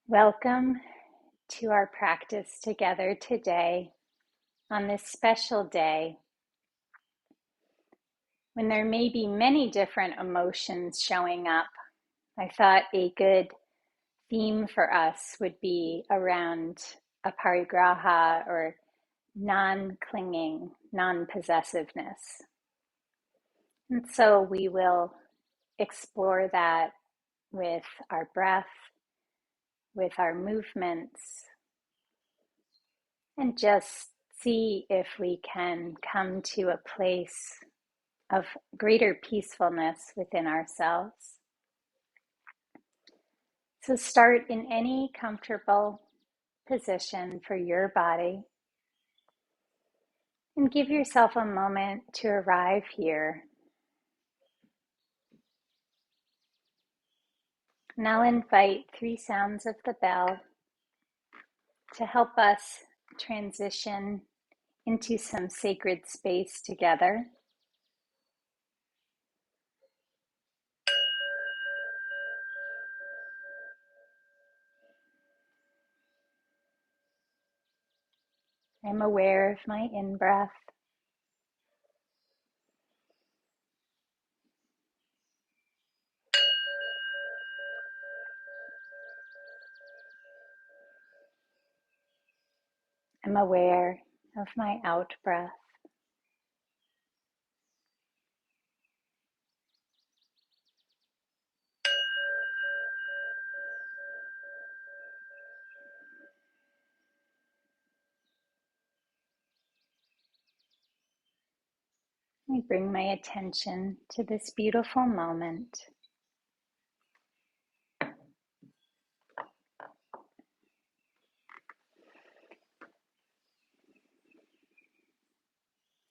Welcome to our practice together today on this special day when there may be many different emotions showing up. I thought a good theme for us would be around Aparigraha, or non-clinging, non-possessiveness. And so we will explore that with our breath, with our movements, and just see if we can come to a place of greater peacefulness within ourselves. So start in any comfortable position for your body and give yourself a moment to arrive here. And I'll invite 3 sounds of the bell to help us transition into some sacred space together. I'm aware of my in-breath. I'm aware of my out-breath. I bring my attention to this beautiful moment.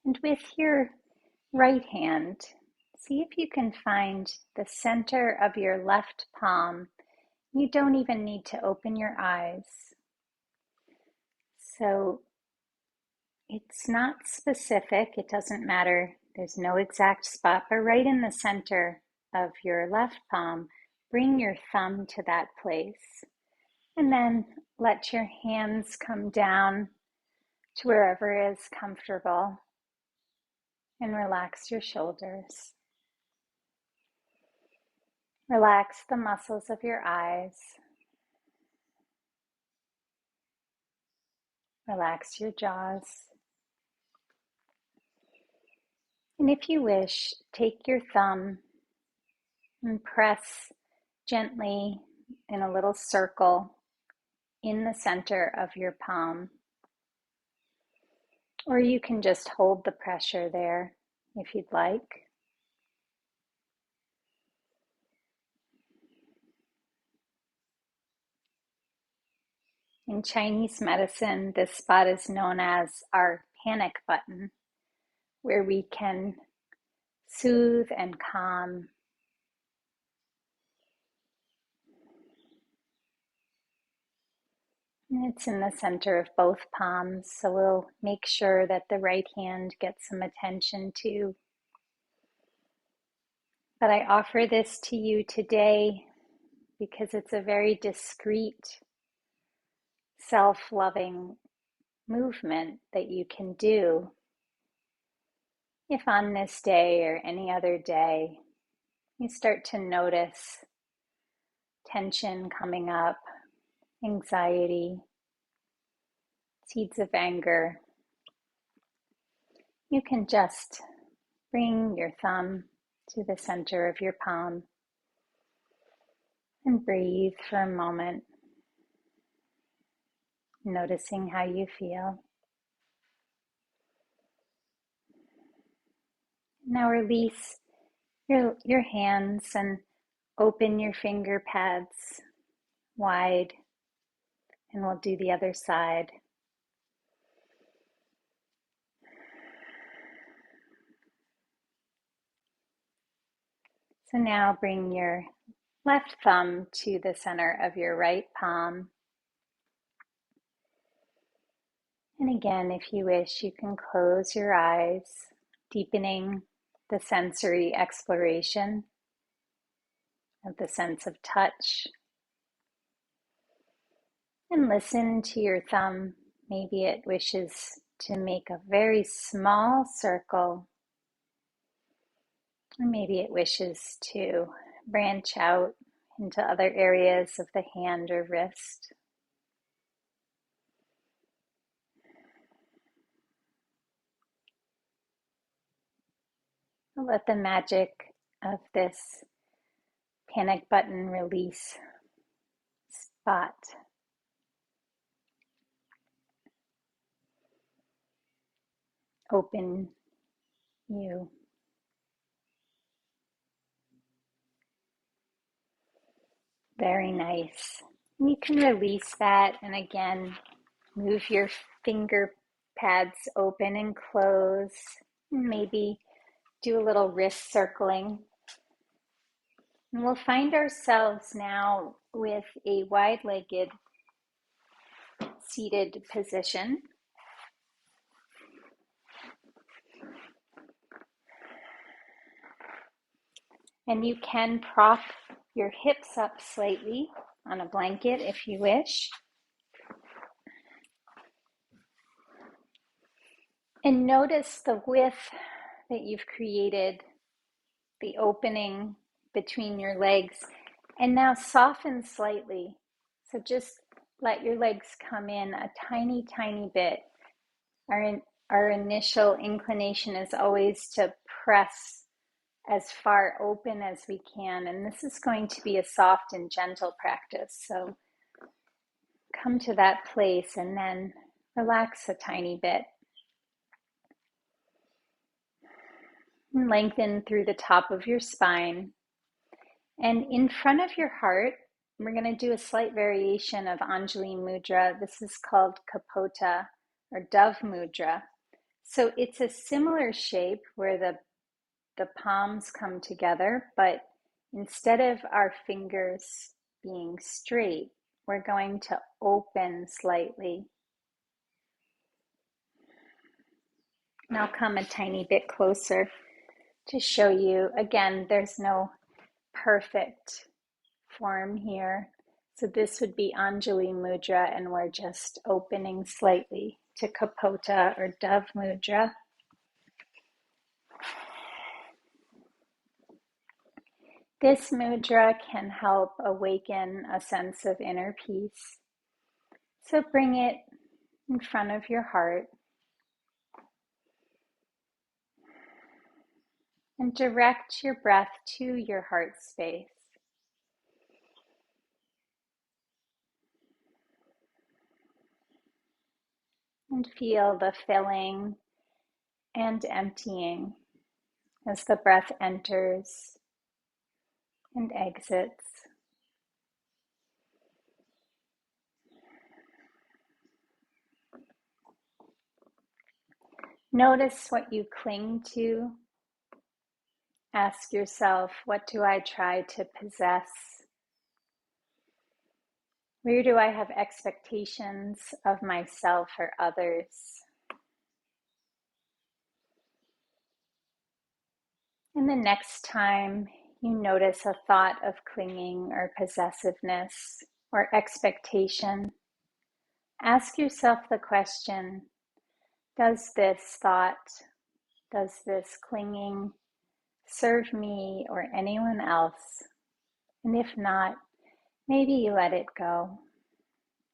And with your right hand, see if you can find the center of your left palm. You don't even need to open your eyes. So it's not specific, it doesn't matter. There's no exact spot, but right in the center of your left palm, bring your thumb to that place. And then let your hands come down to wherever is comfortable and relax your shoulders. Relax the muscles of your eyes. Relax your jaws. And if you wish, take your thumb and press gently in a little circle in the center of your palm. Or you can just hold the pressure there if you'd like. In Chinese medicine, this spot is known as our panic button, where we can soothe and calm. And it's in the center of both palms, so we'll make sure that the right hand gets some attention too. But I offer this to you today because it's a very discreet, self-loving movement that you can do if on this day or any other day you start to notice tension coming up, anxiety, seeds of anger. You can just bring your thumb to the center of your palm and breathe for a moment, noticing how you feel. Now release your hands and open your finger pads wide, and we'll do the other side. So now bring your left thumb to the center of your right palm. And again, if you wish, you can close your eyes, deepening the sensory exploration of the sense of touch. And listen to your thumb. Maybe it wishes to make a very small circle, or maybe it wishes to branch out into other areas of the hand or wrist. Let the magic of this panic button release spot open you. Very nice. And you can release that and again move your finger pads open and close. Maybe do a little wrist circling. And we'll find ourselves now with a wide-legged seated position. And you can prop your hips up slightly on a blanket if you wish. And notice the width that you've created, the opening between your legs. And now soften slightly. So just let your legs come in a tiny, tiny bit. Our initial inclination is always to press as far open as we can. And this is going to be a soft and gentle practice. So come to that place and then relax a tiny bit. And lengthen through the top of your spine. And in front of your heart, we're going to do a slight variation of Anjali Mudra. This is called Kapota or Dove Mudra. So it's a similar shape where the palms come together, but instead of our fingers being straight, we're going to open slightly. And I'll come a tiny bit closer to show you. Again, there's no perfect form here. So this would be Anjali Mudra, and we're just opening slightly to Kapota or Dove Mudra. This mudra can help awaken a sense of inner peace. So bring it in front of your heart and direct your breath to your heart space. And feel the filling and emptying as the breath enters and exits. Notice what you cling to. Ask yourself, what do I try to possess? Where do I have expectations of myself or others? And the next time you notice a thought of clinging or possessiveness or expectation, ask yourself the question, does this thought, does this clinging serve me or anyone else? And if not, maybe you let it go.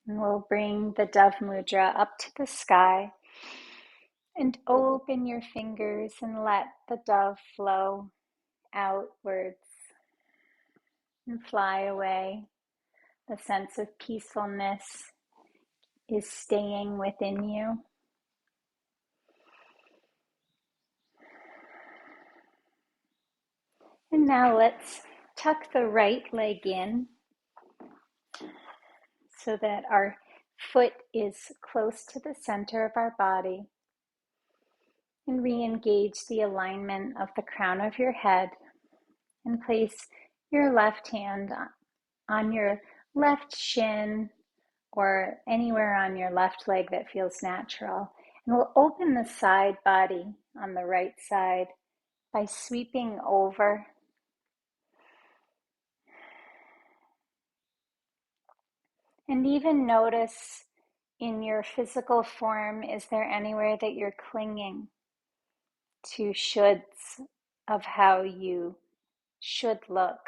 And we'll bring the Dove Mudra up to the sky and open your fingers and let the dove flow outwards and fly away. The sense of peacefulness is staying within you. And now let's tuck the right leg in so that our foot is close to the center of our body. And re-engage the alignment of the crown of your head and place your left hand on your left shin or anywhere on your left leg that feels natural. And we'll open the side body on the right side by sweeping over. And even notice in your physical form, is there anywhere that you're clinging to shoulds of how you should look?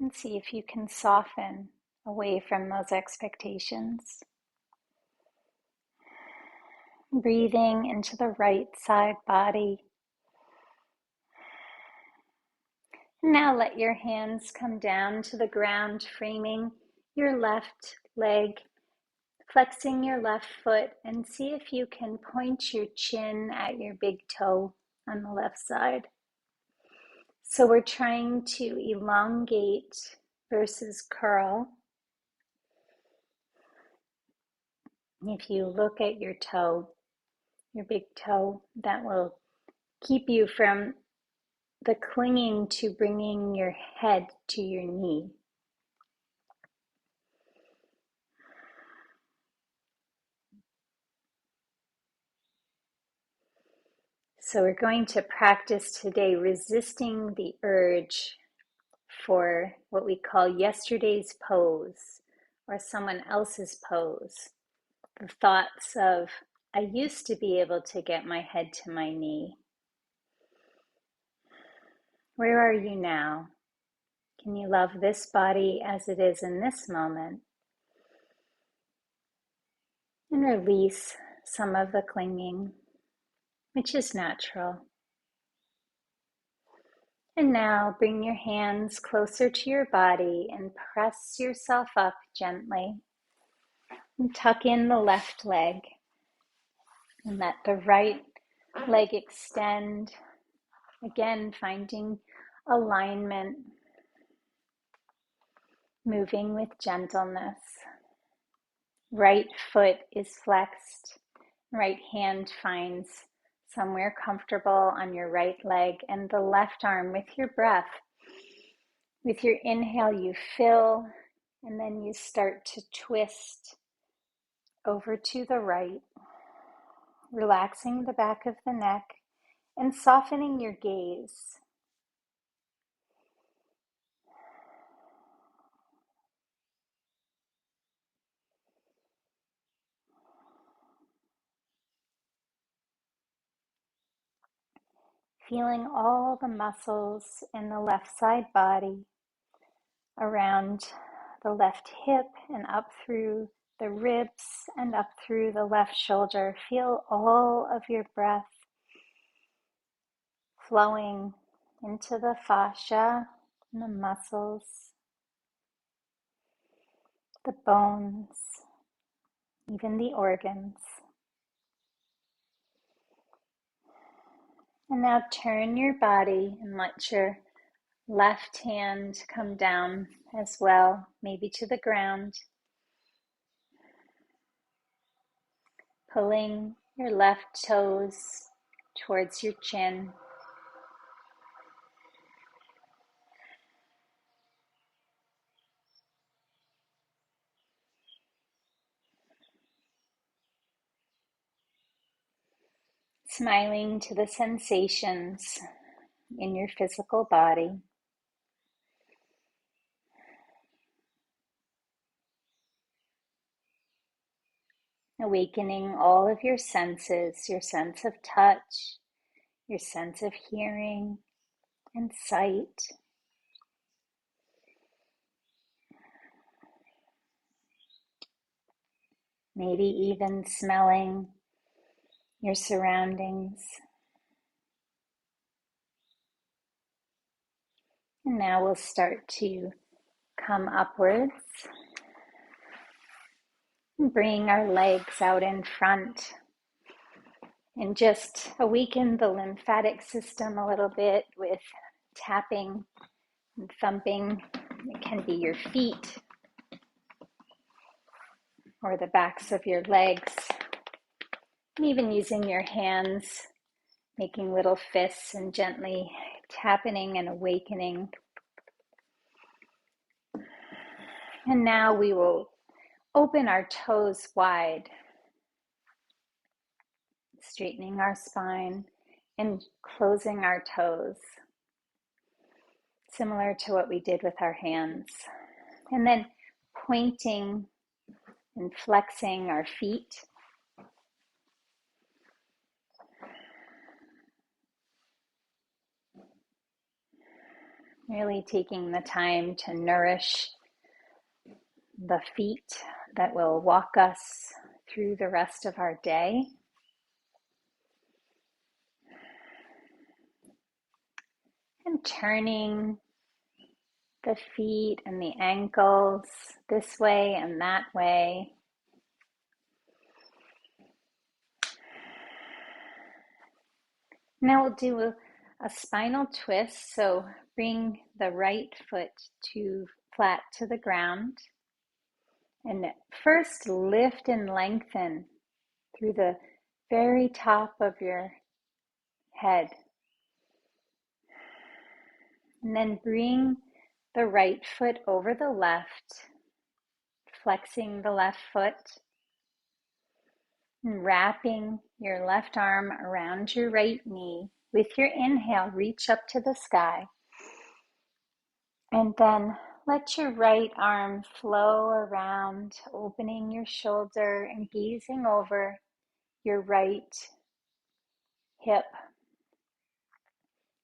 And see if you can soften away from those expectations. Breathing into the right side body. And now let your hands come down to the ground, framing your left leg, flexing your left foot, and see if you can point your chin at your big toe on the left side. So we're trying to elongate versus curl. If you look at your toe, your big toe, that will keep you from the clinging to bringing your head to your knee. So we're going to practice today resisting the urge for what we call yesterday's pose or someone else's pose. The thoughts of, I used to be able to get my head to my knee. Where are you now? Can you love this body as it is in this moment? And release some of the clinging, which is natural. And now bring your hands closer to your body and press yourself up gently. And tuck in the left leg and let the right leg extend. Again, finding alignment, moving with gentleness. Right foot is flexed. Right hand finds somewhere comfortable on your right leg, and the left arm with your breath. With your inhale, you fill, and then you start to twist over to the right, relaxing the back of the neck and softening your gaze. Feeling all the muscles in the left side body around the left hip and up through the ribs and up through the left shoulder. Feel all of your breath flowing into the fascia and the muscles, the bones, even the organs. And now turn your body and let your left hand come down as well, maybe to the ground. Pulling your left toes towards your chin. Smiling to the sensations in your physical body. Awakening all of your senses, your sense of touch, your sense of hearing and sight. Maybe even smelling your surroundings. And now we'll start to come upwards. And bring our legs out in front. And just awaken the lymphatic system a little bit with tapping and thumping. It can be your feet or the backs of your legs. And even using your hands, making little fists and gently tapping and awakening. And now we will open our toes wide, straightening our spine and closing our toes. similar to what we did with our hands. And then pointing and flexing our feet. Really taking the time to nourish the feet that will walk us through the rest of our day. And turning the feet and the ankles this way and that way. Now we'll do a spinal twist. So bring the right foot flat to the ground. And first lift and lengthen through the very top of your head. And then bring the right foot over the left, flexing the left foot, and wrapping your left arm around your right knee. With your inhale, reach up to the sky. And then let your right arm flow around, opening your shoulder and gazing over your right hip.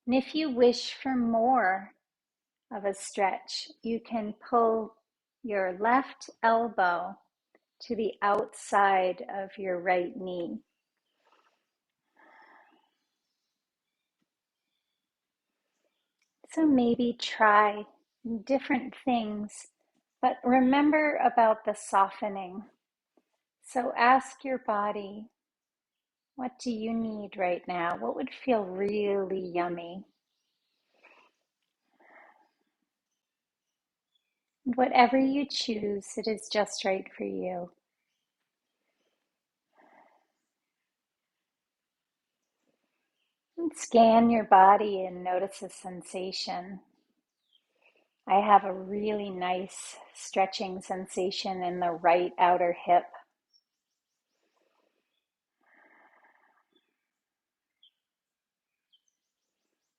And if you wish for more of a stretch, you can pull your left elbow to the outside of your right knee. So maybe try different things, but remember about the softening. So ask your body, what do you need right now? What would feel really yummy? Whatever you choose, it is just right for you. And scan your body and notice a sensation. I have a really nice stretching sensation in the right outer hip.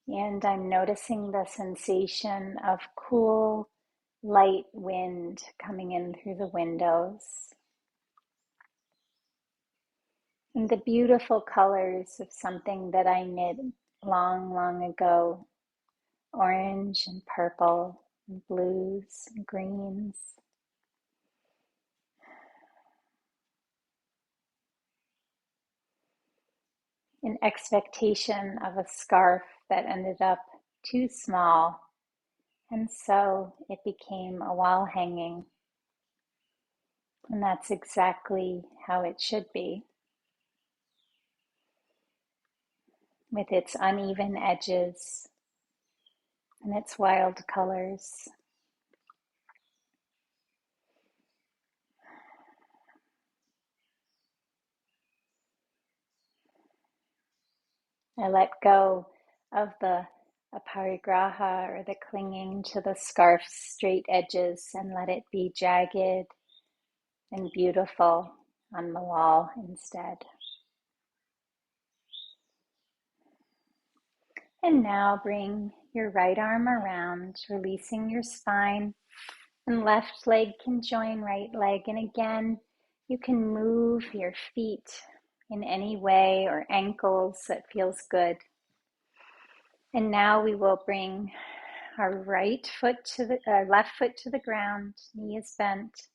And I'm noticing the sensation of cool, light wind coming in through the windows. And the beautiful colors of something that I knit long, long ago. Orange and purple, and blues and greens. In expectation of a scarf that ended up too small, and so it became a wall hanging. And that's exactly how it should be, with its uneven edges and its wild colors. I let go of the Aparigraha, or the clinging to the scarf's straight edges, and let it be jagged and beautiful on the wall instead. And now bring your right arm around, releasing your spine, and left leg can join right leg. And again, you can move your feet in any way, or ankles that feels good. And now we will bring our left foot to the ground, knee is bent.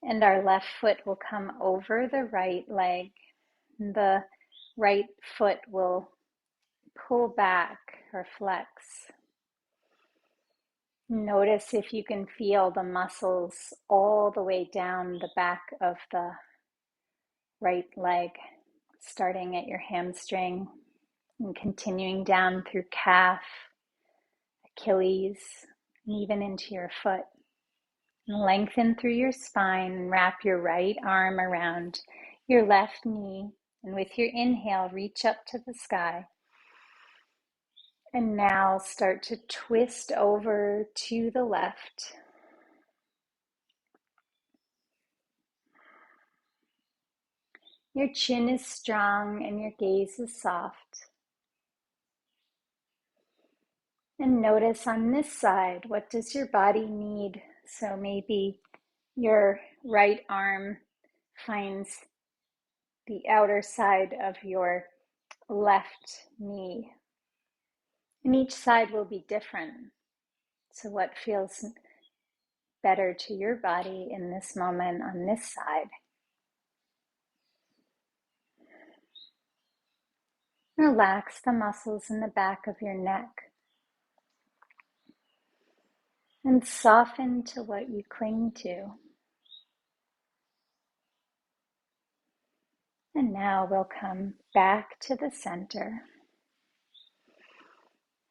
And our left foot will come over the right leg. The right foot will pull back or flex. Notice if you can feel the muscles all the way down the back of the right leg, starting at your hamstring and continuing down through calf, Achilles, and even into your foot. And lengthen through your spine and wrap your right arm around your left knee. And with your inhale, reach up to the sky. And now start to twist over to the left. Your chin is strong and your gaze is soft. And notice on this side, what does your body need? So maybe your right arm finds the outer side of your left knee. And each side will be different. So what feels better to your body in this moment on this side? Relax the muscles in the back of your neck and soften to what you cling to. And now we'll come back to the center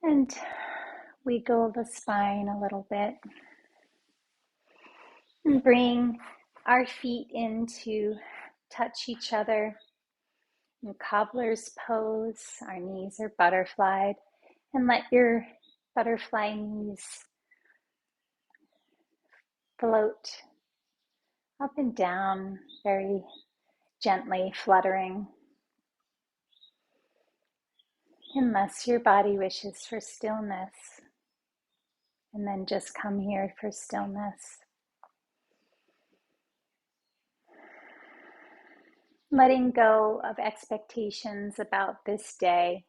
and wiggle the spine a little bit and bring our feet in to touch each other in cobbler's pose. Our knees are butterflied, and let your butterfly knees float up and down, very gently fluttering, unless your body wishes for stillness. And then just come here for stillness. Letting go of expectations about this day,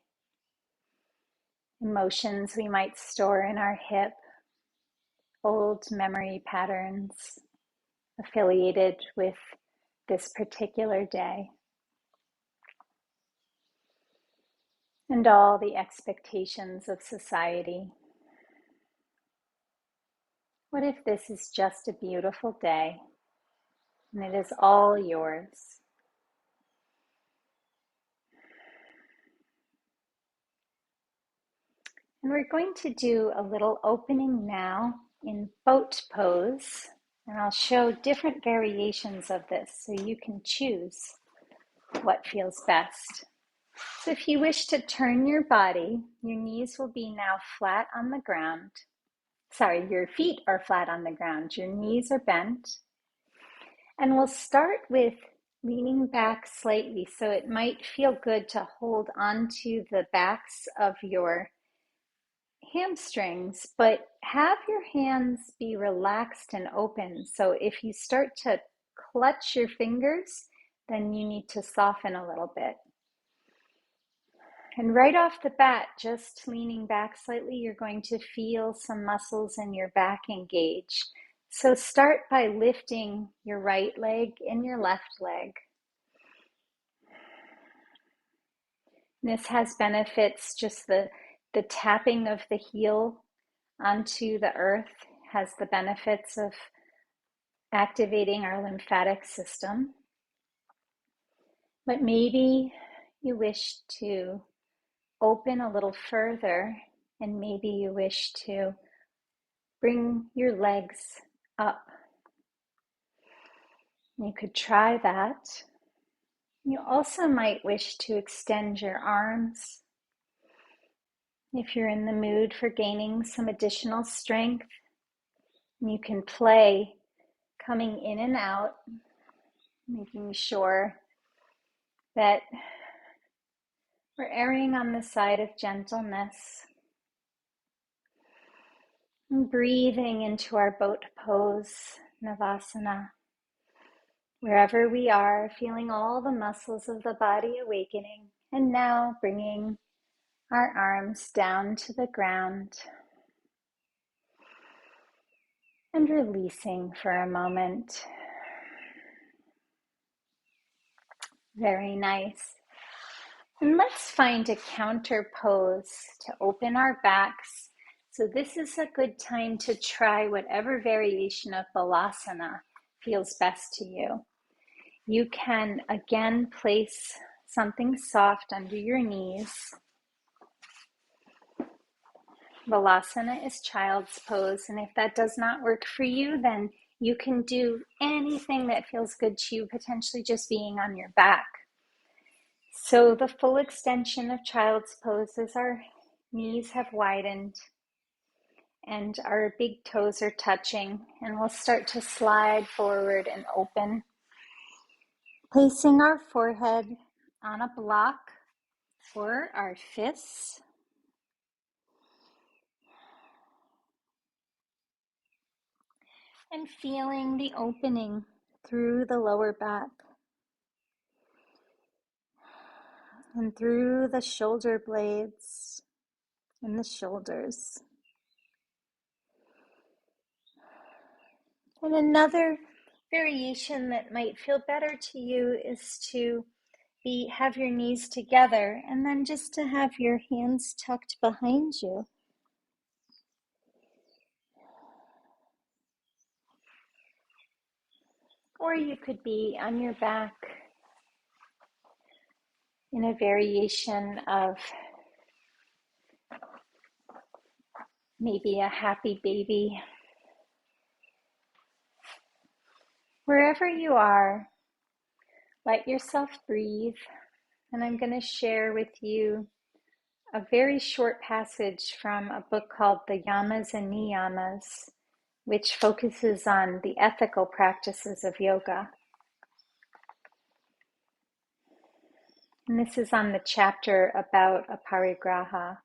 emotions we might store in our hip, old memory patterns affiliated with this particular day, and all the expectations of society. What if this is just a beautiful day and it is all yours? And we're going to do a little opening now in boat pose, and I'll show different variations of this so you can choose what feels best. So if you wish to turn your body, your knees will be now flat on the ground. Sorry, your feet are flat on the ground, your knees are bent. And we'll start with leaning back slightly, so it might feel good to hold onto the backs of your hamstrings, but have your hands be relaxed and open. So if you start to clutch your fingers, then you need to soften a little bit. And right off the bat, just leaning back slightly, you're going to feel some muscles in your back engage. So start by lifting your right leg and your left leg. This has benefits, just the tapping of the heel onto the earth has the benefits of activating our lymphatic system. But maybe you wish to open a little further, and maybe you wish to bring your legs up. You could try that. You also might wish to extend your arms. If you're in the mood for gaining some additional strength, you can play coming in and out, making sure that we're erring on the side of gentleness. And breathing into our boat pose, Navasana. Wherever we are, feeling all the muscles of the body awakening, and now bringing our arms down to the ground and releasing for a moment. Very nice. And let's find a counter pose to open our backs. So this is a good time to try whatever variation of Balasana feels best to you. You can again place something soft under your knees. Balasana is child's pose, and if that does not work for you, then you can do anything that feels good to you, potentially just being on your back. So the full extension of child's pose is our knees have widened and our big toes are touching, and we'll start to slide forward and open, placing our forehead on a block or our fists. And feeling the opening through the lower back and through the shoulder blades and the shoulders. And another variation that might feel better to you is to have your knees together and then just to have your hands tucked behind you. Or you could be on your back in a variation of maybe a happy baby. Wherever you are, let yourself breathe. And I'm going to share with you a very short passage from a book called The Yamas and Niyamas, which focuses on the ethical practices of yoga. And this is on the chapter about Aparigraha.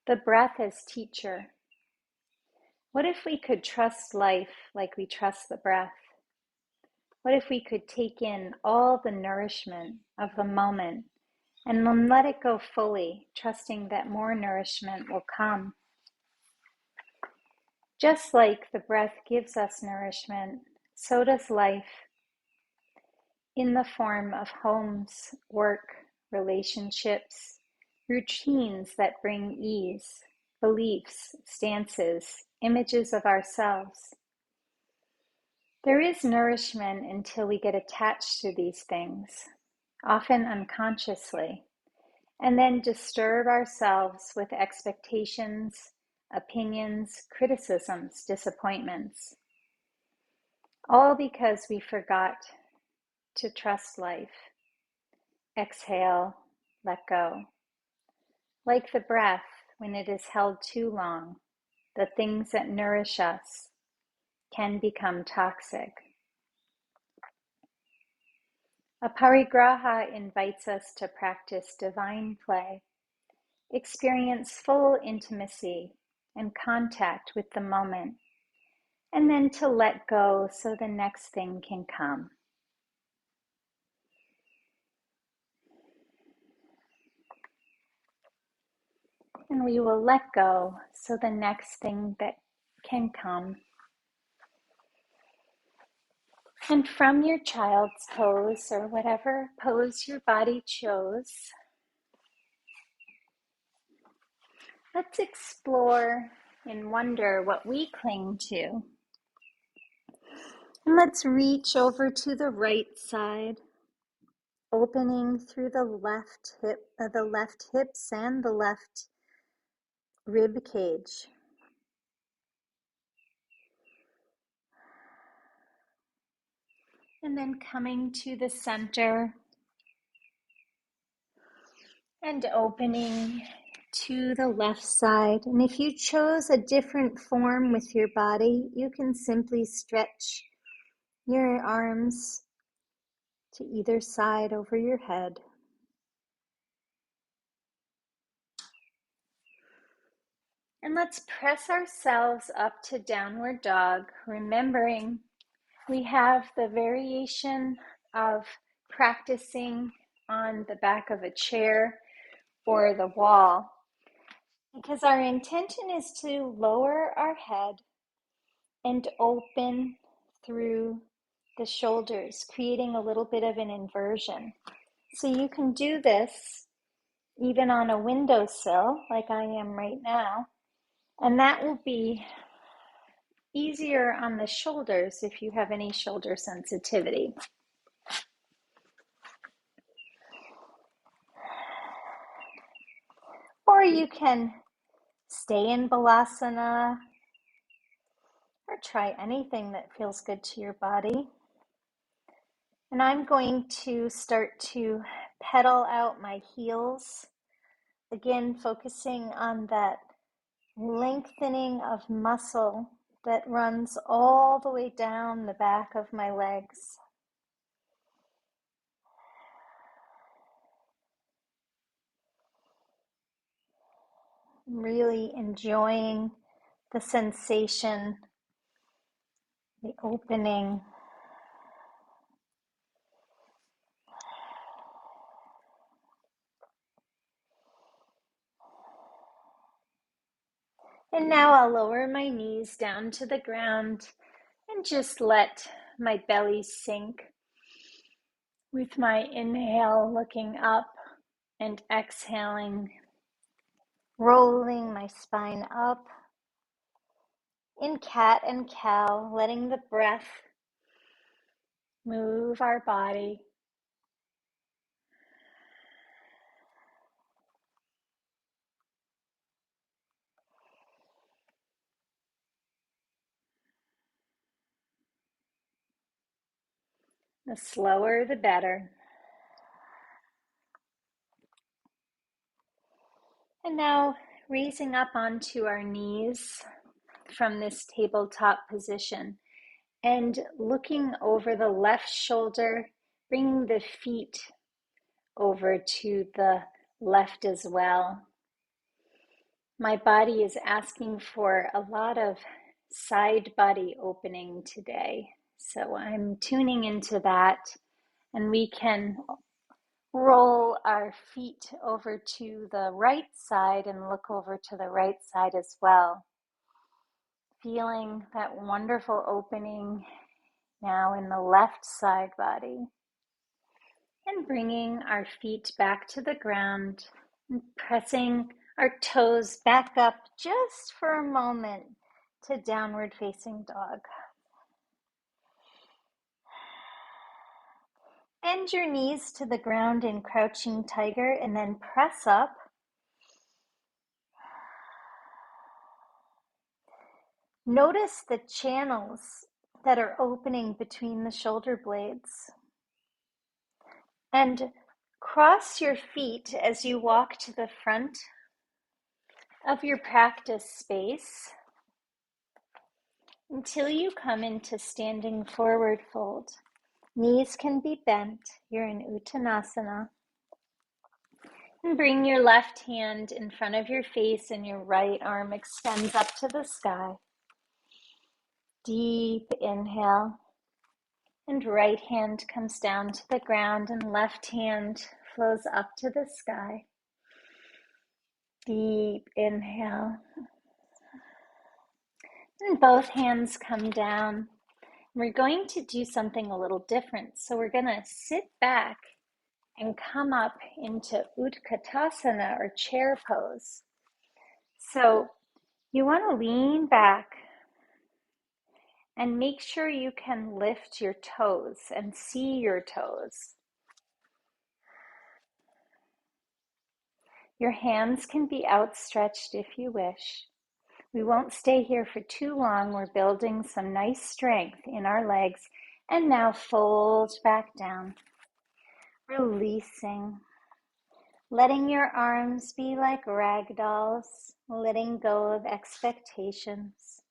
The breath as teacher. What if we could trust life like we trust the breath? What if we could take in all the nourishment of the moment and then let it go fully, trusting that more nourishment will come? Just like the breath gives us nourishment, so does life in the form of homes, work, relationships, routines that bring ease, beliefs, stances, images of ourselves. There is nourishment until we get attached to these things, often unconsciously, and then disturb ourselves with expectations, opinions, criticisms, disappointments, all because we forgot to trust life. Exhale, let go. Like the breath, when it is held too long, the things that nourish us can become toxic. Aparigraha invites us to practice divine play, experience full intimacy and contact with the moment, and then to let go so the next thing can come. And we will let go so the next thing that can come. And from your child's pose, or whatever pose your body chose, let's explore and wonder what we cling to. And let's reach over to the right side, opening through the left hips and the left rib cage. And then coming to the center and opening to the left side. And if you chose a different form with your body, you can simply stretch your arms to either side over your head. And let's press ourselves up to downward dog, remembering we have the variation of practicing on the back of a chair or the wall, because our intention is to lower our head and open through the shoulders, creating a little bit of an inversion. So you can do this even on a windowsill like I am right now, and that will be easier on the shoulders if you have any shoulder sensitivity. Or you can stay in Balasana or try anything that feels good to your body. And I'm going to start to pedal out my heels, again focusing on that lengthening of muscle that runs all the way down the back of my legs. I'm really enjoying the sensation the opening. And now I'll lower my knees down to the ground and just let my belly sink with my inhale looking up and exhaling, rolling my spine up in cat and cow, letting the breath move our body. The slower, the better. And now raising up onto our knees from this tabletop position and looking over the left shoulder, bringing the feet over to the left as well. My body is asking for a lot of side body opening today. So I'm tuning into that, and we can roll our feet over to the right side and look over to the right side as well. Feeling that wonderful opening now in the left side body. And bringing our feet back to the ground and pressing our toes back up just for a moment to downward facing dog. Bend your knees to the ground in crouching tiger and then press up. Notice the channels that are opening between the shoulder blades. And cross your feet as you walk to the front of your practice space until you come into standing forward fold. Knees can be bent. You're in Uttanasana. And bring your left hand in front of your face and your right arm extends up to the sky. Deep inhale. And right hand comes down to the ground and left hand flows up to the sky. Deep inhale. And both hands come down. We're going to do something a little different. So we're going to sit back and come up into Utkatasana or chair pose. So you want to lean back and make sure you can lift your toes and see your toes. Your hands can be outstretched if you wish. We won't stay here for too long. We're building some nice strength in our legs. And now fold back down, releasing. Letting your arms be like rag dolls, letting go of expectations.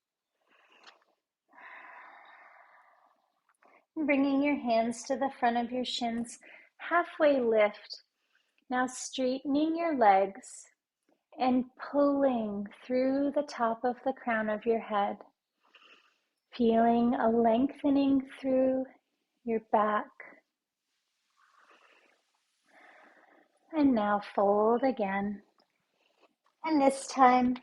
And bringing your hands to the front of your shins, halfway lift. Now straightening your legs and pulling through the top of the crown of your head. Feeling a lengthening through your back. And now fold again. And this time,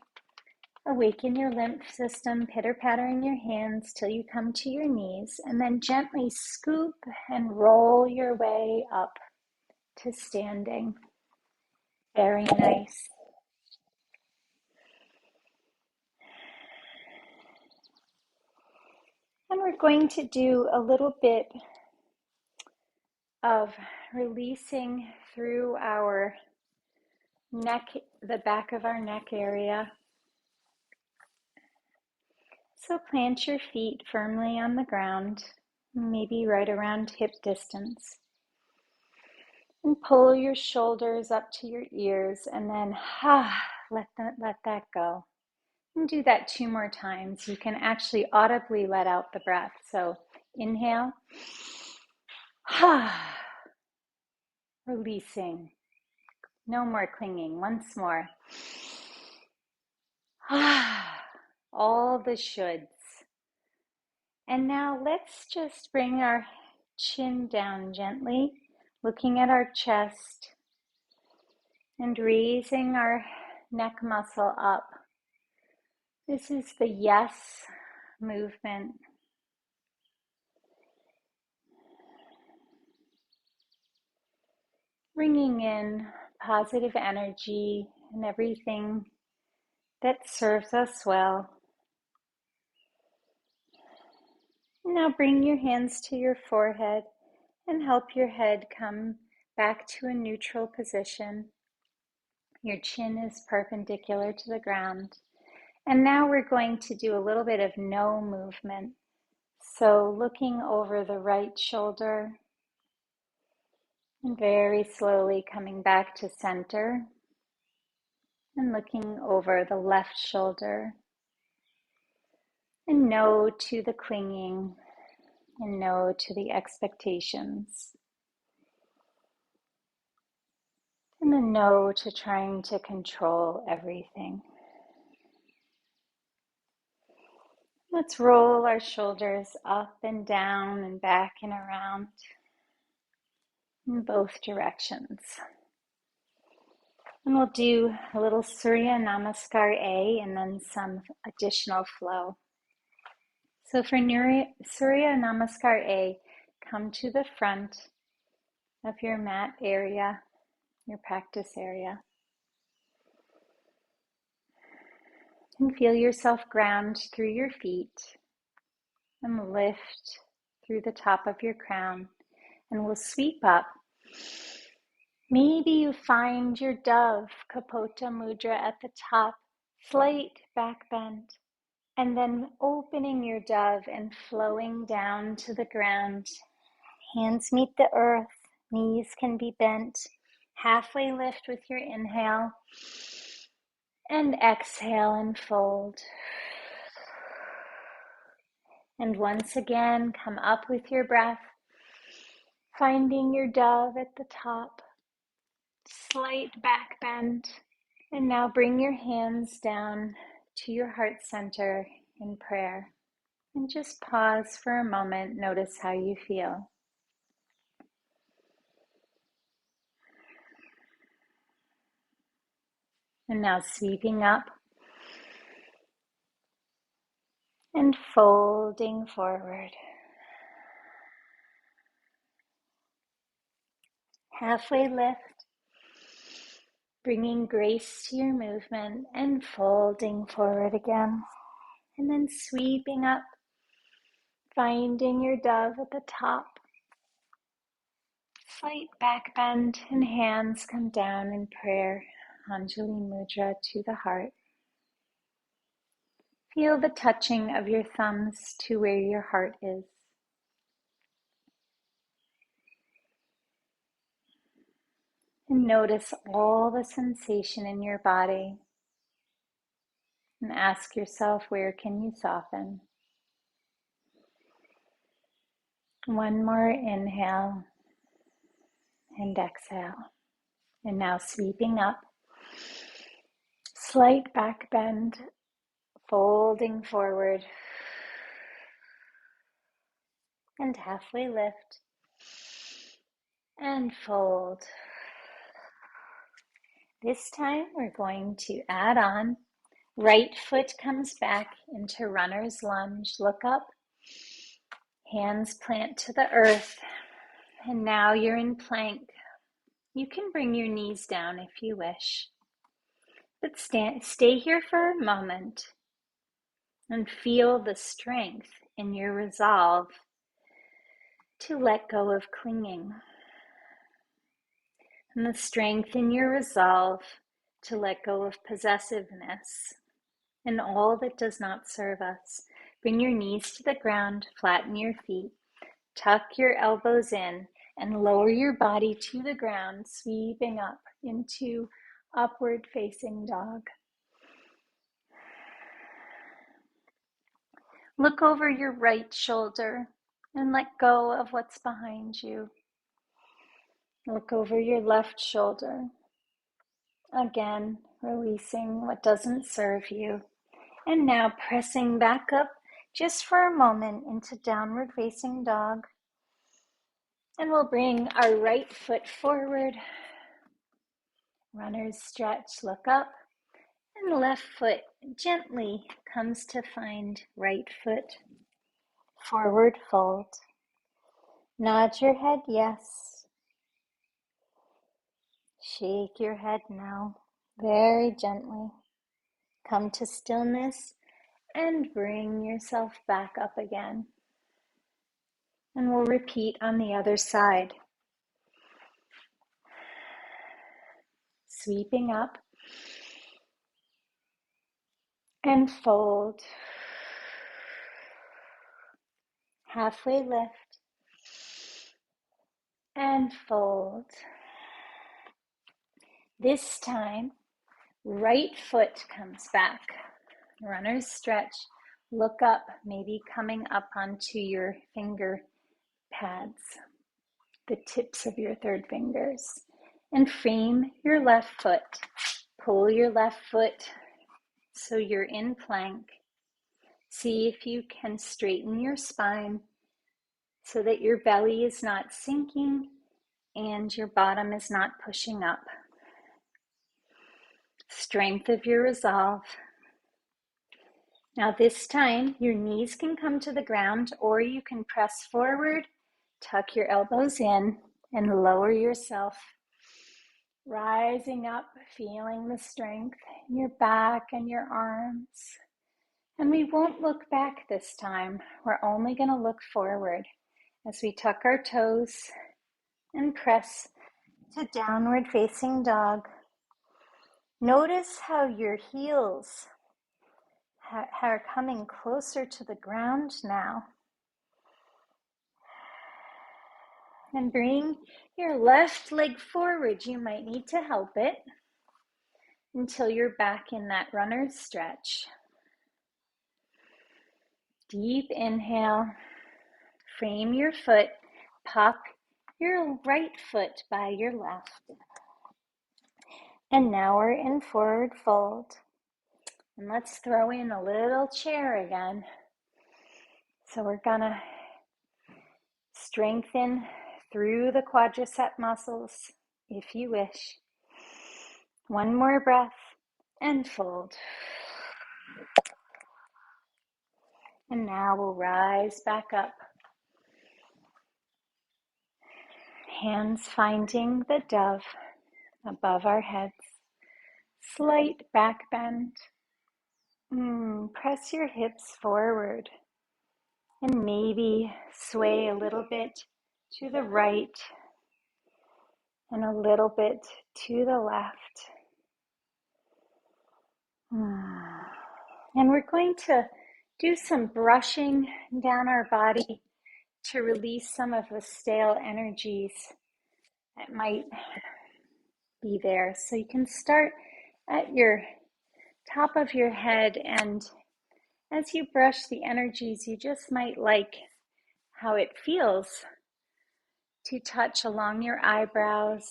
awaken your lymph system, pitter-pattering your hands till you come to your knees, and then gently scoop and roll your way up to standing. Very nice. And we're going to do a little bit of releasing through our neck, the back of our neck area. So plant your feet firmly on the ground, maybe right around hip distance. And pull your shoulders up to your ears and then let that go. And do that 2 more times. You can actually audibly let out the breath. So inhale, releasing. No more clinging. Once more. All the shoulds. And now let's just bring our chin down gently, looking at our chest and raising our neck muscle up. This is the yes movement. Bringing in positive energy and everything that serves us well. Now bring your hands to your forehead and help your head come back to a neutral position. Your chin is perpendicular to the ground. And now we're going to do a little bit of no movement. So looking over the right shoulder and very slowly coming back to center and looking over the left shoulder. And no to the clinging and no to the expectations. And the no to trying to control everything. Let's roll our shoulders up and down and back and around in both directions. And we'll do a little Surya Namaskar A and then some additional flow. So for Surya Namaskar A, come to the front of your mat area, your practice area. And feel yourself ground through your feet and lift through the top of your crown. And we'll sweep up. Maybe you find your dove, Kapota Mudra at the top, slight back bend, and then opening your dove and flowing down to the ground. Hands meet the earth, knees can be bent. Halfway lift with your inhale, and exhale and fold. And once again, come up with your breath, finding your dove at the top, slight back bend. And now bring your hands down to your heart center in prayer. And just pause for a moment, notice how you feel. And now sweeping up and folding forward. Halfway lift, bringing grace to your movement and folding forward again. And then sweeping up, finding your dove at the top. Slight back bend and hands come down in prayer. Anjali Mudra to the heart. Feel the touching of your thumbs to where your heart is. And notice all the sensation in your body. And ask yourself, where can you soften? One more inhale and exhale. And now sweeping up. Slight back bend, folding forward. And halfway lift. And fold. This time we're going to add on. Right foot comes back into runner's lunge. Look up. Hands plant to the earth. And now you're in plank. You can bring your knees down if you wish. But stay here for a moment and feel the strength in your resolve to let go of clinging. And the strength in your resolve to let go of possessiveness and all that does not serve us. Bring your knees to the ground, flatten your feet, tuck your elbows in, and lower your body to the ground, sweeping up into upward facing dog. Look over your right shoulder and let go of what's behind you. Look over your left shoulder. Again, releasing what doesn't serve you. And now pressing back up just for a moment into downward facing dog. And we'll bring our right foot forward. Runner's stretch, look up. And left foot gently comes to find right foot. Forward fold. Nod your head yes. Shake your head no. Very gently. Come to stillness and bring yourself back up again. And we'll repeat on the other side. Sweeping up and fold. Halfway lift and fold. This time, right foot comes back. Runner's stretch. Look up, maybe coming up onto your finger pads, the tips of your third fingers. And frame your left foot. Pull your left foot so you're in plank. See if you can straighten your spine so that your belly is not sinking and your bottom is not pushing up. Strength of your resolve. Now this time, your knees can come to the ground or you can press forward, tuck your elbows in, and lower yourself. Rising up, feeling the strength in your back and your arms. And we won't look back this time. We're only going to look forward as we tuck our toes and press to downward facing dog. Notice how your heels are coming closer to the ground now. And bring your left leg forward. You might need to help it until you're back in that runner's stretch. Deep inhale. Frame your foot. Pop your right foot by your left. And now we're in forward fold. And let's throw in a little chair again. So we're gonna strengthen through the quadricep muscles if you wish. One more breath and fold. And now we'll rise back up. Hands finding the dove above our heads. Slight back bend. Press your hips forward and maybe sway a little bit to the right and a little bit to the left. And we're going to do some brushing down our body to release some of the stale energies that might be there. So you can start at your top of your head, and as you brush the energies, you just might like how it feels to touch along your eyebrows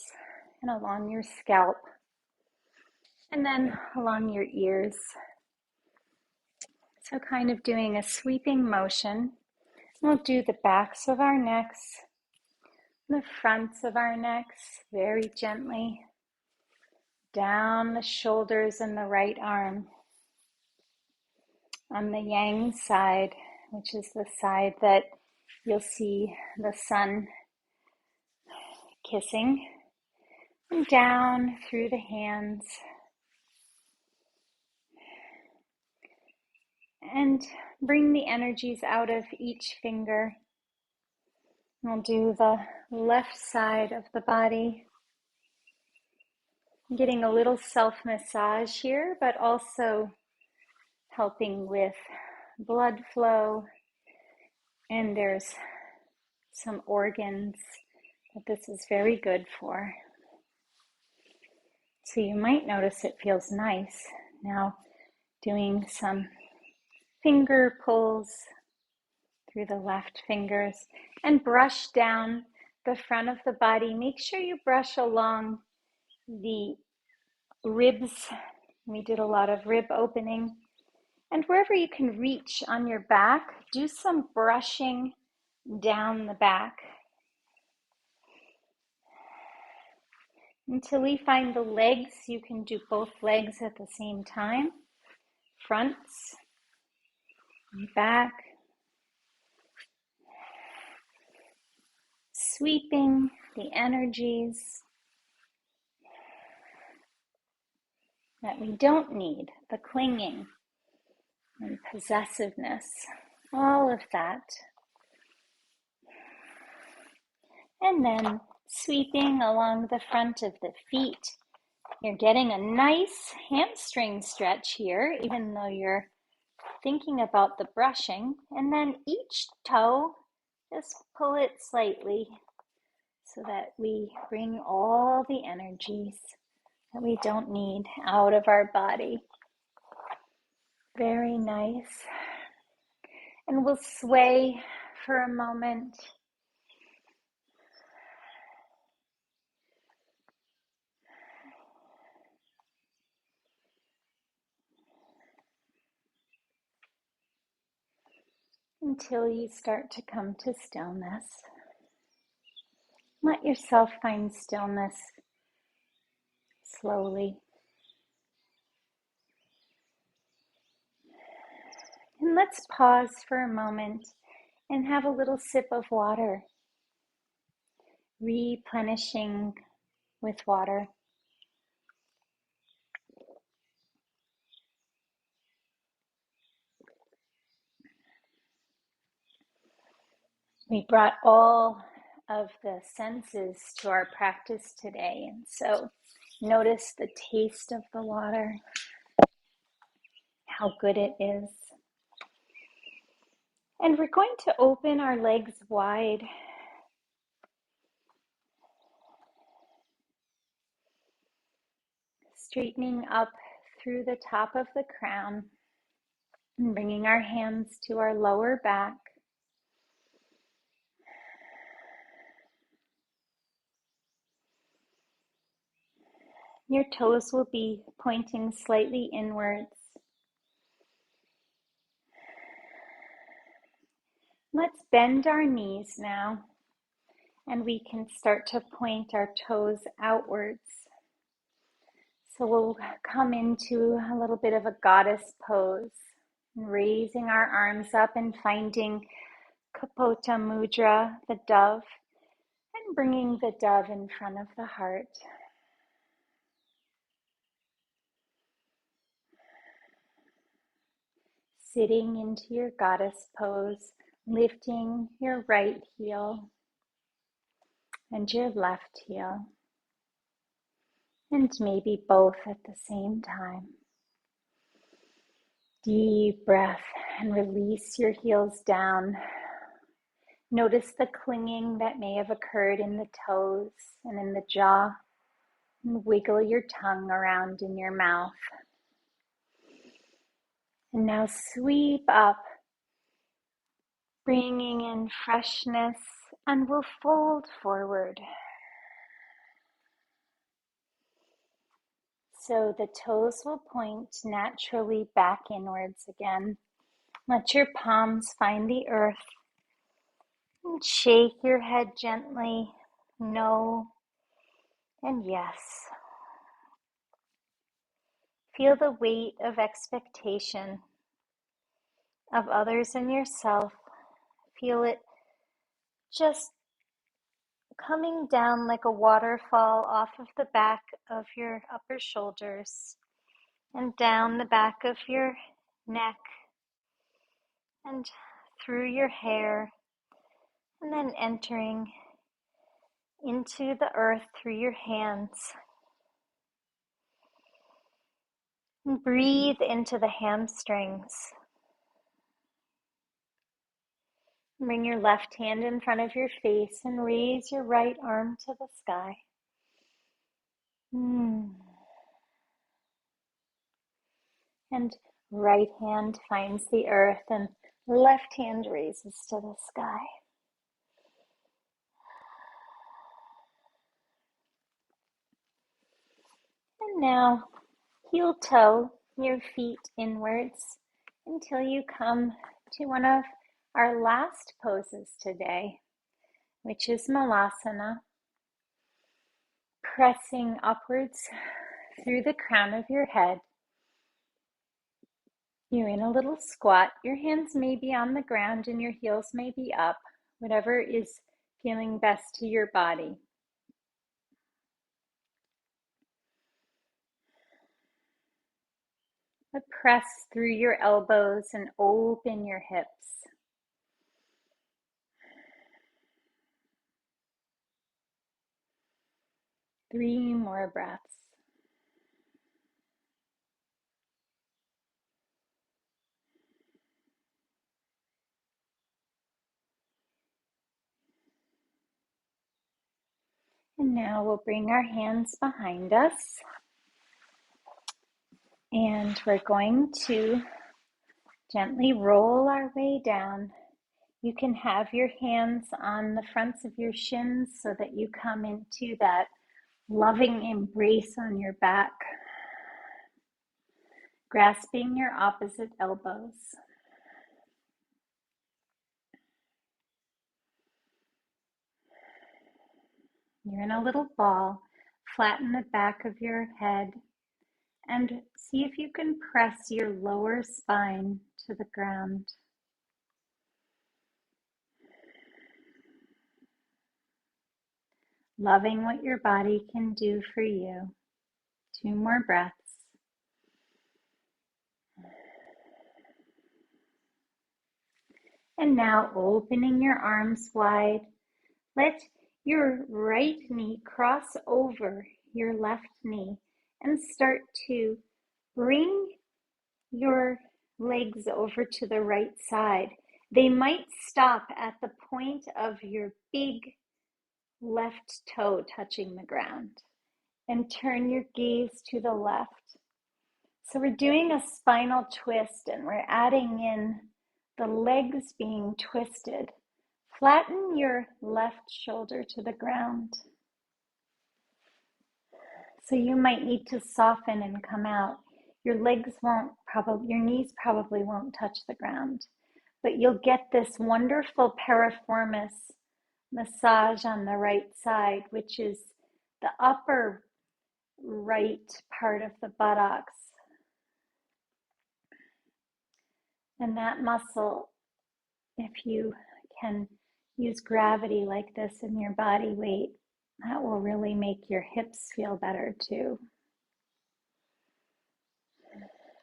and along your scalp, and then along your ears. So kind of doing a sweeping motion. We'll do the backs of our necks, the fronts of our necks, very gently, down the shoulders and the right arm. On the yang side, which is the side that you'll see the sun kissing, and down through the hands. And bring the energies out of each finger. We'll do the left side of the body. Getting a little self-massage here, but also helping with blood flow. And there's some organs that this is very good for. So you might notice it feels nice. Now doing some finger pulls through the left fingers and brush down the front of the body. Make sure you brush along the ribs. We did a lot of rib opening. And wherever you can reach on your back, do some brushing down the back until we find the legs. You can do both legs at the same time, fronts and back, sweeping the energies that we don't need, the clinging and possessiveness, all of that. And then sweeping along the front of the feet. You're getting a nice hamstring stretch here, even though you're thinking about the brushing. And then each toe, just pull it slightly so that we bring all the energies that we don't need out of our body. Very nice. And we'll sway for a moment. Until you start to come to stillness. Let yourself find stillness slowly. And let's pause for a moment and have a little sip of water, replenishing with water. We brought all of the senses to our practice today, and so notice the taste of the water, how good it is. And we're going to open our legs wide. Straightening up through the top of the crown and bringing our hands to our lower back. Your toes will be pointing slightly inwards. Let's bend our knees now, and we can start to point our toes outwards. So we'll come into a little bit of a goddess pose, raising our arms up and finding Kapota Mudra, the dove, and bringing the dove in front of the heart. Sitting into your goddess pose, lifting your right heel and your left heel, and maybe both at the same time. Deep breath and release your heels down. Notice the clinging that may have occurred in the toes and in the jaw, and wiggle your tongue around in your mouth. And now sweep up, bringing in freshness, and we'll fold forward. So the toes will point naturally back inwards again. Let your palms find the earth and shake your head gently. No and yes. Feel the weight of expectation of others and yourself. Feel it just coming down like a waterfall off of the back of your upper shoulders and down the back of your neck and through your hair, and then entering into the earth through your hands. And breathe into the hamstrings. Bring your left hand in front of your face and raise your right arm to the sky. And right hand finds the earth and left hand raises to the sky. And now heel toe your feet inwards until you come to one of our last poses today, which is Malasana, pressing upwards through the crown of your head. You're in a little squat. Your hands may be on the ground and your heels may be up, whatever is feeling best to your body. But press through your elbows and open your hips. Three more breaths. And now we'll bring our hands behind us. And we're going to gently roll our way down. You can have your hands on the fronts of your shins so that you come into that loving embrace on your back, grasping your opposite elbows. You're in a little ball. Flatten the back of your head and see if you can press your lower spine to the ground. Loving what your body can do for you. 2 more breaths. And now opening your arms wide. Let your right knee cross over your left knee and start to bring your legs over to the right side. They might stop at the point of your big left toe touching the ground, and turn your gaze to the left. So we're doing a spinal twist and we're adding in the legs being twisted. Flatten your left shoulder to the ground. So you might need to soften and come out. Your knees probably won't touch the ground, but you'll get this wonderful piriformis massage on the right side, which is the upper right part of the buttocks. And that muscle, if you can use gravity like this in your body weight, that will really make your hips feel better too.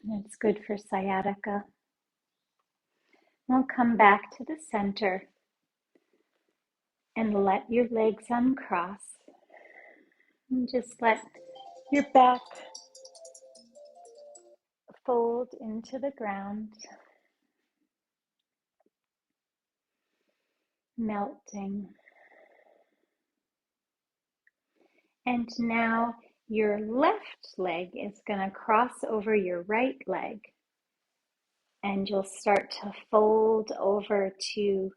And it's good for sciatica. We'll come back to the center and let your legs uncross. And just let your back fold into the ground, melting. And now your left leg is going to cross over your right leg. And you'll start to fold over to,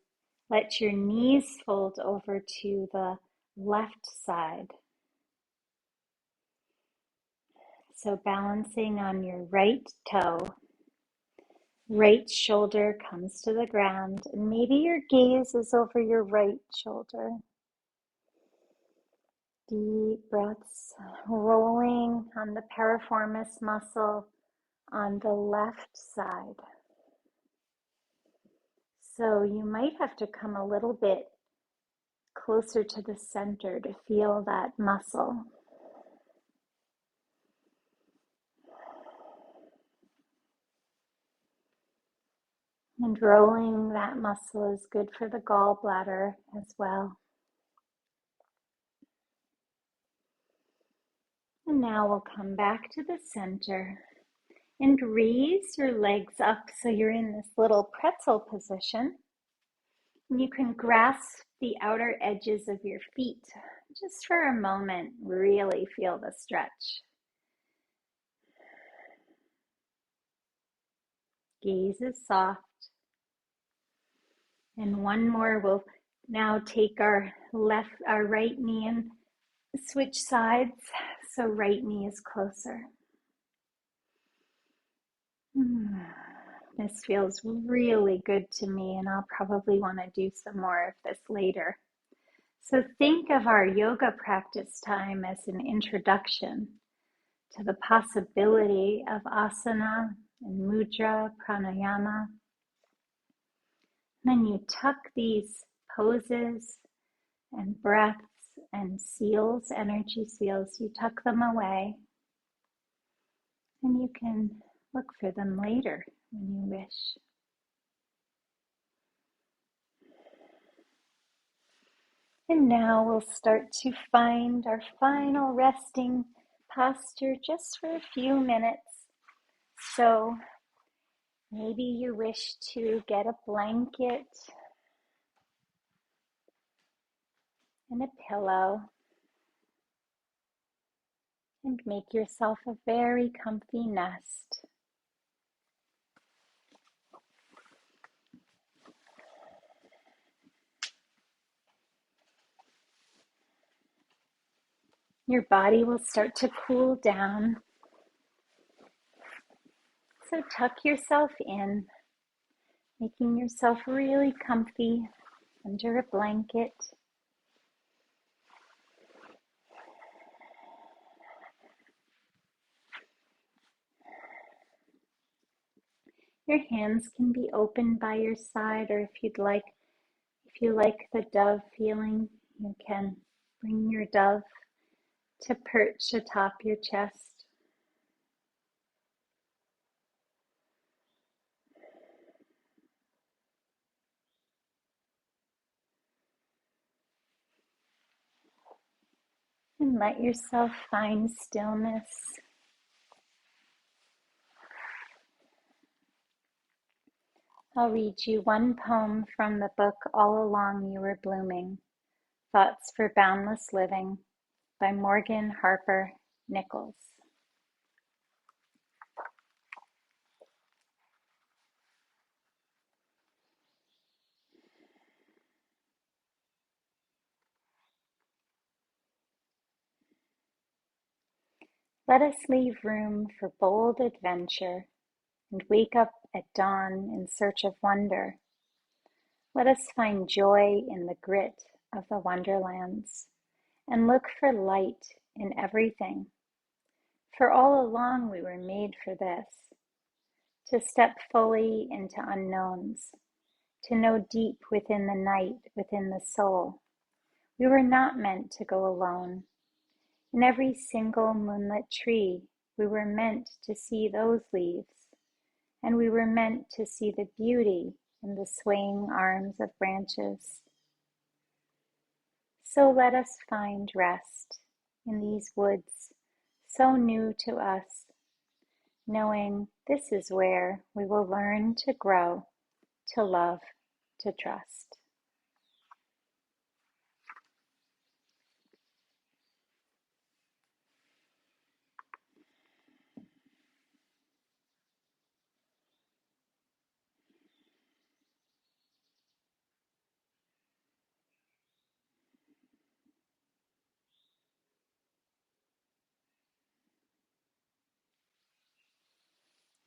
let your knees fold over to the left side. So balancing on your right toe, right shoulder comes to the ground, and maybe your gaze is over your right shoulder. Deep breaths, rolling on the piriformis muscle on the left side. So you might have to come a little bit closer to the center to feel that muscle. And rolling that muscle is good for the gallbladder as well. And now we'll come back to the center and raise your legs up so you're in this little pretzel position. And you can grasp the outer edges of your feet just for a moment. Really feel the stretch. Gaze is soft. And one more, we'll now take our right knee and switch sides, so right knee is closer. This feels really good to me, and I'll probably want to do some more of this later. So think of our yoga practice time as an introduction to the possibility of asana and mudra, pranayama. Then you tuck these poses and breaths and seals, energy seals, you tuck them away, and you can look for them later when you wish. And now we'll start to find our final resting posture just for a few minutes. So maybe you wish to get a blanket and a pillow and make yourself a very comfy nest. Your body will start to cool down. So tuck yourself in, making yourself really comfy under a blanket. Your hands can be open by your side, or if you like the dove feeling, you can bring your dove to perch atop your chest. And let yourself find stillness. I'll read you one poem from the book All Along You Were Blooming, Thoughts for Boundless Living by Morgan Harper Nichols. Let us leave room for bold adventure and wake up at dawn in search of wonder. Let us find joy in the grit of the wonderlands and look for light in everything. For all along we were made for this, to step fully into unknowns, to know deep within the night, within the soul. We were not meant to go alone. In every single moonlit tree, we were meant to see those leaves, and we were meant to see the beauty in the swaying arms of branches. So let us find rest in these woods so new to us, knowing this is where we will learn to grow, to love, to trust.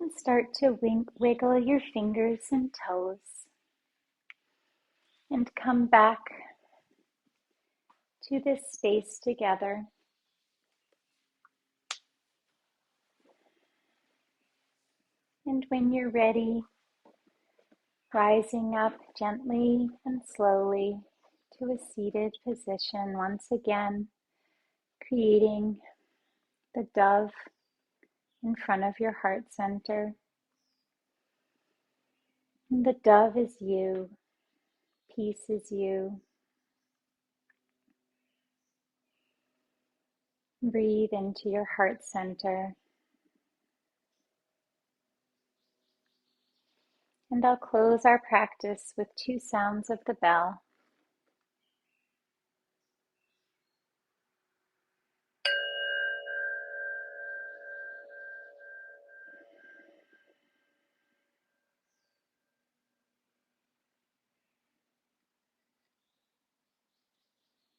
And start to wiggle your fingers and toes and come back to this space together. And when you're ready, rising up gently and slowly to a seated position once again, creating the dove in front of your heart center. And the dove is you, peace is you. Breathe into your heart center. And I'll close our practice with 2 sounds of the bell.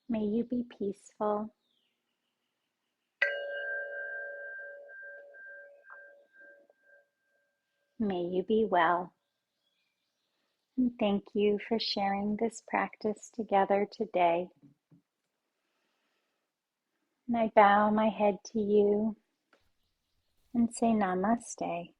May you be peaceful. May you be well. And thank you for sharing this practice together today. And I bow my head to you and say namaste.